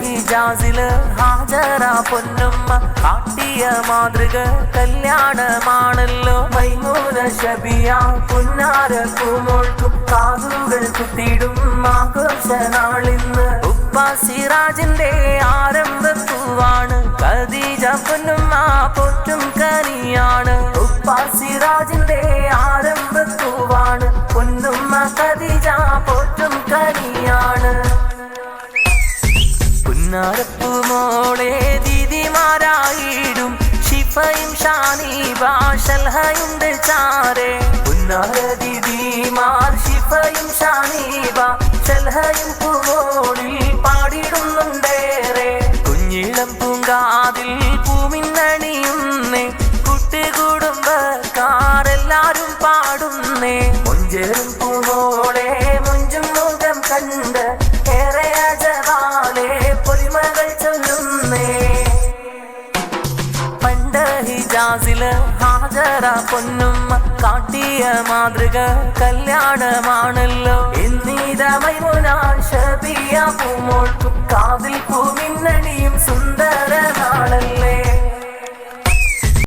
ഹിജാസില് ഹാജറ പൊന്നുമ്മ കാട്ടിയ മാതൃക കല്യാണമാണല്ലോ. മൈമൂന ഷബിയ പുന്നാര പൂമോൾക്കും കാതുകൾ കുത്തിടും ആഘോഷനാളിന്ന്. ഉപ്പ സിറാജിന്റെ ആരംഭപ്പൂവാണ് ഖദീജ പൊന്നുമ്മ പോറ്റും കനിയാണ്. ഉപ്പ സിറാജിന്റെ ആരംഭപ്പൂവാണ് പൊന്നുമ്മ ഖദീജ പോറ്റും കനിയാണ്. പുന്നാരപ്പൂമോളെ ദീദിമാരായിടും ഷിഫയും ഷാനിബ ശൽഹയുണ്ട് ചാരെ. പുന്നാര ദീദിമാർ ഷിഫയും ഷാനിബ ശൽഹയും പൂമോളിൽ പാടിടുന്നുണ്ടേറെ. കുഞ്ഞിളം പൂങ്കാതിൽ പൂമിന്നണിയുന്നേ കുട്ടികുടുംബക്കാരെല്ലാരും പാടുന്നേ. മുഞ്ചേറും പൂമോളെ മുഞ്ചും മുഖം കണ്ട് ഏറെ അജവാലെ പൊലിമകൾ ചൊല്ലുന്നേ. പണ്ട് ഹിജാസില് ഹാജറ പൊന്നുമ്മ കാട്ടിയ മാതൃക കല്യാണമാണല്ലോ. എന്നീത മൈമുന ഷബിയ പൂമോൾക്കും കാതിൽ പൂമിന്നണി